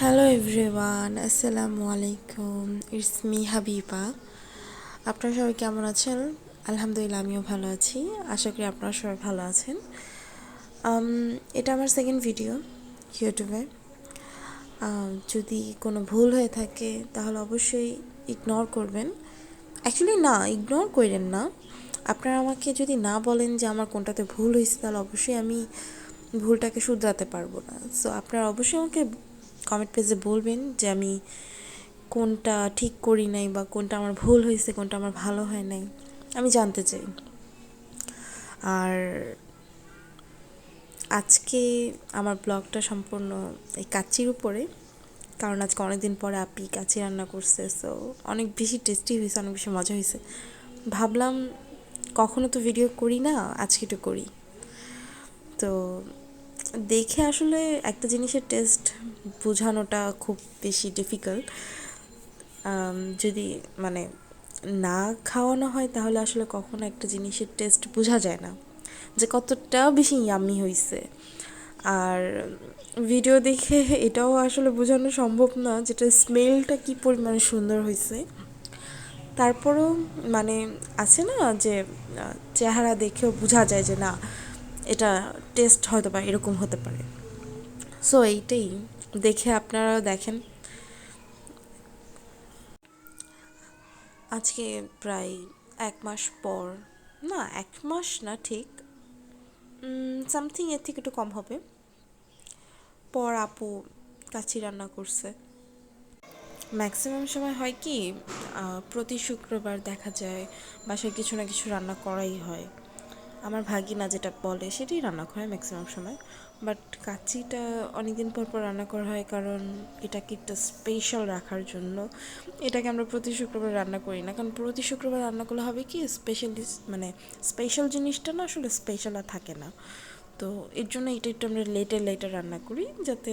Hello everyone, আসসালামু আলাইকুম। It's me Habiba. আপনারা সবাই কেমন আছেন? আলহামদুলিল্লাহ, আমিও ভালো আছি। আশা করি আপনারা সবাই ভালো আছেন। এটা আমার সেকেন্ড ভিডিও ইউটিউবে। যদি কোনো ভুল হয়ে থাকে তাহলে অবশ্যই ইগনোর করবেন। অ্যাকচুয়ালি না, ইগনোর করেন না। আপনারা আমাকে যদি না বলেন যে আমার কোনটাতে ভুল হয়েছে, তাহলে অবশ্যই আমি ভুলটাকে শুধরাতে পারবো না। সো আপনারা অবশ্যই আমাকে কমেন্ট পেজে বলবেন যে আমি কোনটা ঠিক করি নাই বা কোনটা আমার ভুল হয়েছে, কোনটা আমার ভালো হয় নাই, আমি জানতে চাই। আর আজকে আমার ব্লগটা সম্পূর্ণ এই কাচ্চির উপরে, কারণ আজকে অনেক দিন পরে আপি কাচ্চি রান্না করছে। সো অনেক বেশি টেস্টি হয়েছে, অনেক বেশি মজা হয়েছে। ভাবলাম কখনো তো ভিডিও করি না, আজকে একটু করি। তো দেখে আসলে একটা জিনিসের টেস্ট বোঝানোটা খুব বেশি ডিফিকাল্ট। যদি মানে না খাওয়ানো হয় তাহলে আসলে কখনো একটা জিনিসের টেস্ট বোঝা যায় না যে কতটা বেশি ইয়াম্মি হয়েছে। আর ভিডিও দেখে এটাও আসলে বোঝানো সম্ভব না যেটা স্মেলটা কী পরিমাণে সুন্দর হয়েছে। তারপরও মানে আছে না যে চেহারা দেখেও বোঝা যায় যে না, এটা টেস্ট হয়তো বা এরকম হতে পারে। সো এইটাই, দেখে আপনারাও দেখেন। আজকে প্রায় 1 মাস পর, না 1 মাস না ঠিক, সামথিং এর থেকে একটু কম হবে পর আপু কাচ্চি রান্না করছে। ম্যাক্সিমাম সময় হয় কি, প্রতি শুক্রবার দেখা যায় বাসায় কিছু না কিছু রান্না করাই হয়। আমার ভাগিনা যেটা বলে সেটাই রান্না করা হয় ম্যাক্সিমাম সময়। বাট কাচ্চিটা অনেকদিন পর পর রান্না করা হয়, কারণ এটাকে একটা স্পেশাল রাখার জন্য। এটাকে আমরা প্রতি শুক্রবার রান্না করি না, কারণ প্রতি শুক্রবার রান্না করলে হবে কি, মানে স্পেশাল জিনিসটা না আসলে স্পেশাল আর থাকে না। তো এর জন্য এটা একটু আমরা লেটে লেটে রান্না করি, যাতে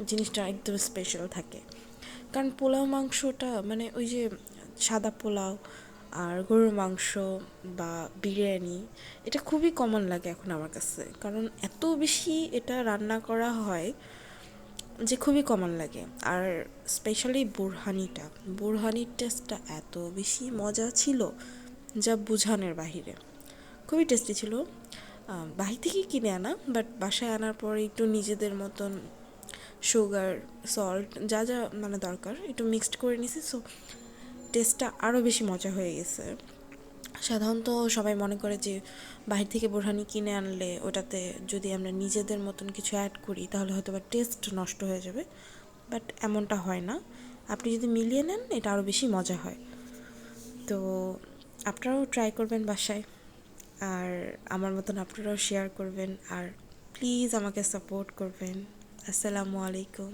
জিনিসটা একদম স্পেশাল থাকে। কারণ পোলাও মাংসটা মানে ওই যে সাদা পোলাও আর গরুর মাংস বা বিরিয়ানি, এটা খুবই কমন লাগে এখন আমার কাছে, কারণ এত বেশি এটা রান্না করা হয় যে খুবই কমন লাগে। আর স্পেশালি বোরহানির টেস্টটা এত বেশি মজা ছিল যা বোঝানোর বাহিরে, খুবই টেস্টি ছিল। বাহির থেকে কিনে আনা, বাট বাসায় আনার পরে একটু নিজেদের মতন সুগার, সল্ট যা যা মানে দরকার একটু মিক্সড করে নিছি। সো টেস্টটা আরও বেশি মজা হয়ে গেছে। সাধারণত সবাই মনে করে যে বাহির থেকে বোরহানি কিনে আনলে ওটাতে যদি আমরা নিজেদের মতন কিছু অ্যাড করি তাহলে হয়তো বা টেস্ট নষ্ট হয়ে যাবে, বাট এমনটা হয় না। আপনি যদি মিলিয়ে নেন এটা আরও বেশি মজা হয়। তো আপনারাও ট্রাই করবেন বাসায়, আর আমার মতন আপনারাও শেয়ার করবেন, আর প্লিজ আমাকে সাপোর্ট করবেন। আসসালামু আলাইকুম।